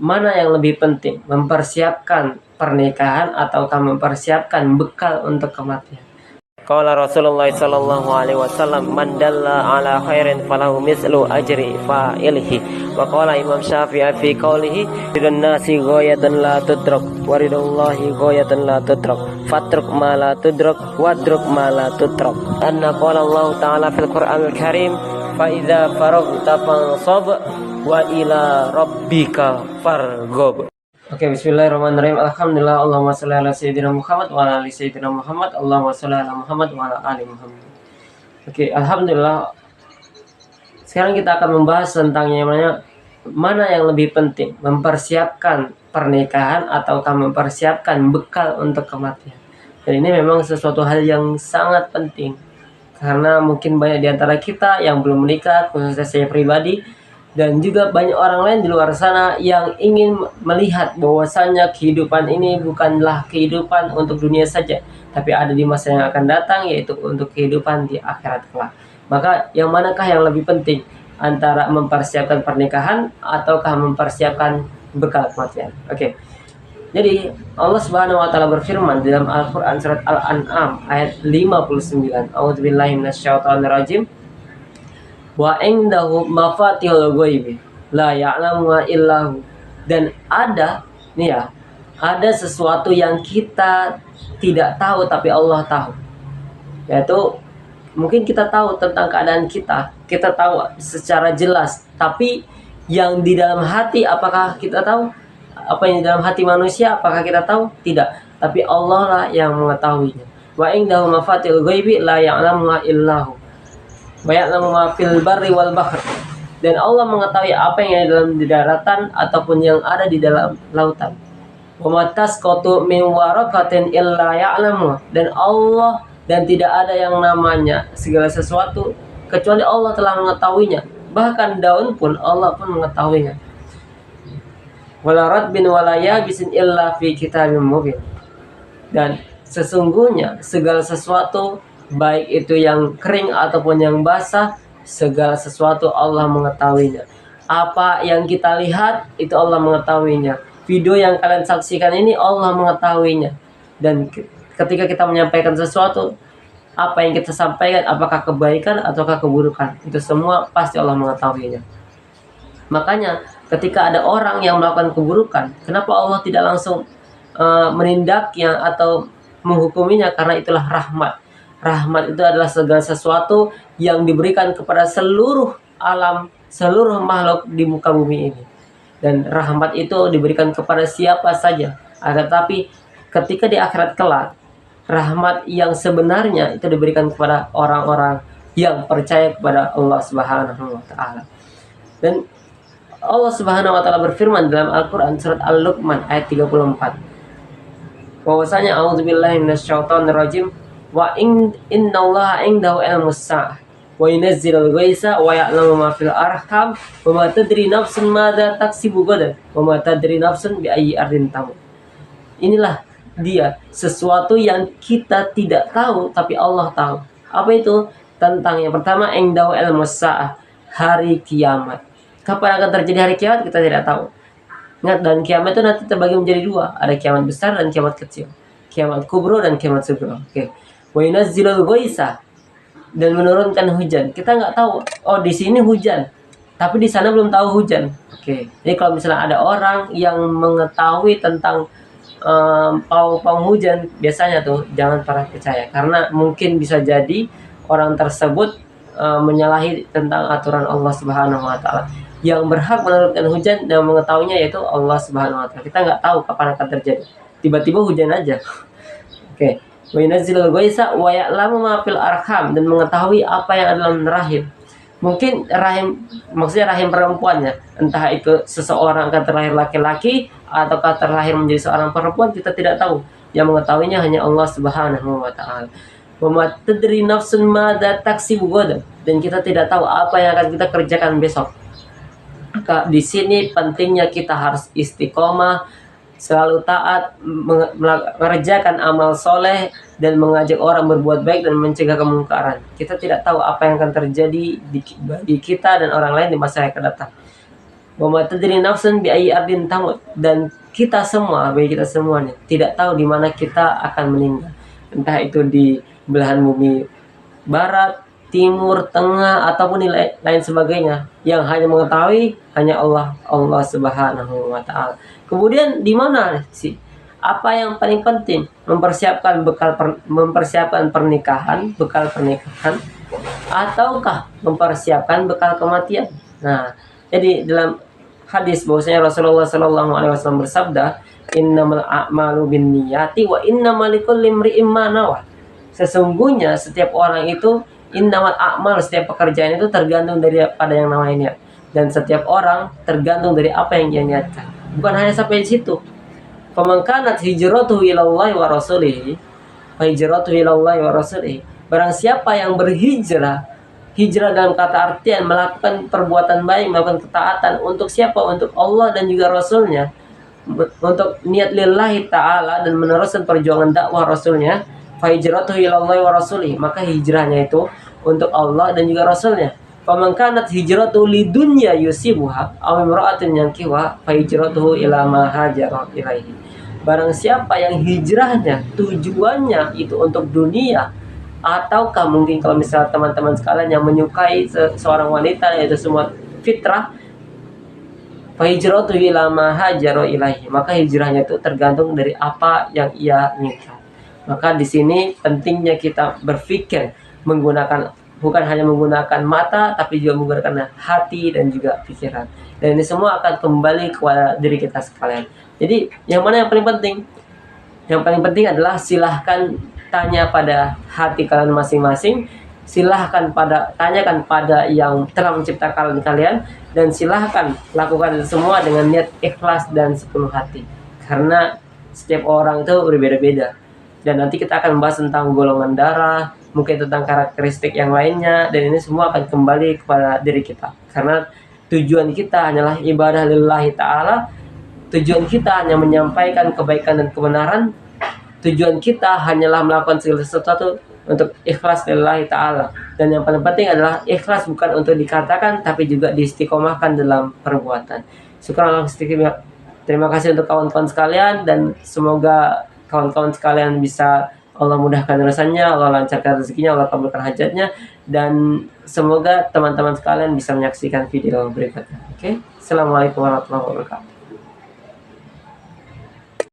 mana yang lebih penting, mempersiapkan pernikahan ataukah mempersiapkan bekal untuk kematian? Qala Rasulullah sallallahu alaihi wasallam, man dalla ala khairin falahu mislu ajri fa'ilihi. Wa qala Imam Syafi'i fi qawlihi, ridun nasi ghayatan la tudrak wa ridullahi ghayatan la tudrak fatruk ma la tudrak wadruk ma la tudrak. Anna qala Allah ta'ala fil Qur'anil Karim, fa idza faraghta fansab wa ila rabbika farghab. Oke, bismillahirrahmanirrahim. Alhamdulillah, Allahumma sholli ala sayyidina Muhammad wa ala ali sayyidina Muhammad. Allahumma sholli ala Muhammad wa ala ali Muhammad. Oke, alhamdulillah. Sekarang kita akan membahas tentang yang namanya mana yang lebih penting, mempersiapkan pernikahan ataukah mempersiapkan bekal untuk kematian. Dan ini memang sesuatu hal yang sangat penting. Karena mungkin banyak di antara kita yang belum menikah, khususnya saya pribadi, dan juga banyak orang lain di luar sana yang ingin melihat bahwasannya kehidupan ini bukanlah kehidupan untuk dunia saja, tapi ada di masa yang akan datang, yaitu untuk kehidupan di akhirat kelak. Maka yang manakah yang lebih penting, antara mempersiapkan pernikahan ataukah mempersiapkan bekal kematian? Oke. Jadi Allah Subhanahu wa taala berfirman dalam Al-Qur'an surat Al-An'am ayat 59. A'udzubillahi minasyaitonirrajim. Wa indahu mafatihul ghaibi la ya'lamuha illahu. Dan ada nih ya, ada sesuatu yang kita tidak tahu tapi Allah tahu. Yaitu mungkin kita tahu tentang keadaan kita tahu secara jelas, tapi yang di dalam hati apakah kita tahu? Apa yang di dalam hati manusia apakah kita tahu? Tidak, tapi Allah lah yang mengetahuinya. Wa indahu mafatihul ghaibi la ya'lamuha illahu. Bayatlamu ma fil barri wal bahr. Dan Allah mengetahui apa yang ada dalam di daratan ataupun yang ada di dalam lautan. Wa matasqatu min waraqatin illa ya'lamu. Dan tidak ada yang namanya segala sesuatu kecuali Allah telah mengetahuinya. Bahkan daun pun Allah pun mengetahuinya. Wala radbin wala yabisin illa fi kitabim mubin. Dan sesungguhnya segala sesuatu, baik itu yang kering ataupun yang basah, segala sesuatu Allah mengetahuinya. Apa yang kita lihat itu Allah mengetahuinya. Video yang kalian saksikan ini Allah mengetahuinya. Dan ketika kita menyampaikan sesuatu, apa yang kita sampaikan, apakah kebaikan ataukah keburukan, itu semua pasti Allah mengetahuinya. Makanya ketika ada orang yang melakukan keburukan, kenapa Allah tidak langsung menindaknya atau menghukuminya? Karena itulah rahmat. Rahmat itu adalah segala sesuatu yang diberikan kepada seluruh alam, seluruh makhluk di muka bumi ini. Dan rahmat itu diberikan kepada siapa saja. Tetapi ketika di akhirat kelak, rahmat yang sebenarnya itu diberikan kepada orang-orang yang percaya kepada Allah Subhanahu wa taala. Dan Allah Subhanahu wa taala berfirman dalam Al-Qur'an surat Al-Luqman ayat 34. Bahwasanya a'udzubillahi minasyaitonirrajim. Wa innallaha indahu ilmus sa'ah wa yunazzilul ghaitsa wa ya'lamu ma fil arham wa ma tadri nafsun madza taksibu gadan wa ma tadri nafsun bi ayyi ardin tamut. Inilah dia sesuatu yang kita tidak tahu tapi Allah tahu. Apa itu? Tentang yang pertama, indahu ilmus sa'ah, hari kiamat. Kapan akan terjadi hari kiamat kita tidak tahu. Ingat, dan kiamat itu nanti terbagi menjadi dua, ada kiamat besar dan kiamat kecil. Kiamat kubro dan kiamat sugro. Oke. Wa yunazzilul ghaitsa, dan menurunkan hujan. Kita nggak tahu, oh di sini hujan, tapi di sana belum tahu hujan. Oke. Jadi kalau misalnya ada orang yang mengetahui tentang pawang hujan, biasanya tuh jangan pernah percaya, karena mungkin bisa jadi orang tersebut menyalahi tentang aturan Allah Subhanahu wa taala. Yang berhak menurunkan hujan dan mengetahuinya yaitu Allah Subhanahu wa taala. Kita nggak tahu kapan akan terjadi. Tiba-tiba hujan aja. Oke. Wa yunazzilul ghaitsa wa ya'lamu ma fil arham, dan mengetahui apa yang ada dalam rahim. Mungkin rahim, maksudnya rahim perempuannya, entah itu seseorang akan terlahir laki-laki ataukah terlahir menjadi seorang perempuan, kita tidak tahu. Yang mengetahuinya hanya Allah Subhanahu wa taala. Wa ma tadri nafsun madza taksibu gadan, dan kita tidak tahu apa yang akan kita kerjakan besok. Maka di sini pentingnya kita harus istiqomah, selalu taat, mengerjakan amal soleh, dan mengajak orang berbuat baik dan mencegah kemungkaran. Kita tidak tahu apa yang akan terjadi bagi kita dan orang lain di masa yang akan datang. Wa ma tadri nafsun bi ayyi ardin tamut, dan kita semua, bagi kita semuanya, tidak tahu di mana kita akan meninggal. Entah itu di belahan bumi barat, timur, tengah, ataupun di lain sebagainya. Yang hanya mengetahui hanya Allah Subhanahu wa taala. Kemudian di mana sih? Apa yang paling penting? Mempersiapkan pernikahan, bekal pernikahan, ataukah mempersiapkan bekal kematian? Nah, jadi dalam hadis bahwasanya Rasulullah Shallallahu Alaihi Wasallam bersabda, innamal a'malu binniyati wa innamal likulli imri'in ma nawa. Sesungguhnya setiap orang itu, innamal a'mal, setiap pekerjaan itu tergantung daripada yang namanya, dan setiap orang tergantung dari apa yang dia niatkan. Bukan hanya sampai di situ. Faman kanat hijratuhu ilallahi wa rasulihi, fa hijratuhu ilallahi wa rasulihi. Barang siapa yang berhijrah, hijrah dalam kata artian melakukan perbuatan baik, melakukan ketaatan untuk siapa? Untuk Allah dan juga Rasulnya, untuk niat lillahi ta'ala dan meneruskan perjuangan dakwah Rasulnya. Fa hijratuhu ilallahi wa rasulihi, maka hijrahnya itu untuk Allah dan juga Rasulnya. Faman kanat hijratuhu lidunya yusibuha aw imra'atin yankiwa, fa hijratuhu ila ma hajara ilaihi. Barang siapa yang hijrahnya tujuannya itu untuk dunia, ataukah mungkin kalau misalnya teman-teman sekalian yang menyukai seorang wanita, yaitu semua fitrah, fa hijratuhu ila ma hajara ilaihi, maka hijrahnya itu tergantung dari apa yang ia inginkan. Maka di sini pentingnya kita berpikir menggunakan, bukan hanya menggunakan mata, tapi juga menggunakan hati dan juga pikiran. Dan ini semua akan kembali kepada diri kita sekalian. Jadi yang mana yang paling penting? Yang paling penting adalah silahkan tanya pada hati kalian masing-masing. Silahkan tanyakan pada yang telah menciptakan kalian, dan silahkan lakukan itu semua dengan niat ikhlas dan sepenuh hati. Karena setiap orang itu berbeda-beda. Dan nanti kita akan membahas tentang golongan darah, mungkin tentang karakteristik yang lainnya, dan ini semua akan kembali kepada diri kita. Karena tujuan kita hanyalah ibadah lillahi ta'ala. Tujuan kita hanya menyampaikan kebaikan dan kebenaran. Tujuan kita hanyalah melakukan segala sesuatu untuk ikhlas lillahi ta'ala. Dan yang paling penting adalah ikhlas bukan untuk dikatakan, tapi juga diistiqomahkan dalam perbuatan. Syukur. Terima kasih untuk kawan-kawan sekalian, dan semoga kawan-kawan sekalian bisa Allah mudahkan urusannya, Allah lancarkan rezekinya, Allah kabulkan hajatnya, dan semoga teman-teman sekalian bisa menyaksikan video berikutnya. Oke? Assalamualaikum warahmatullahi wabarakatuh.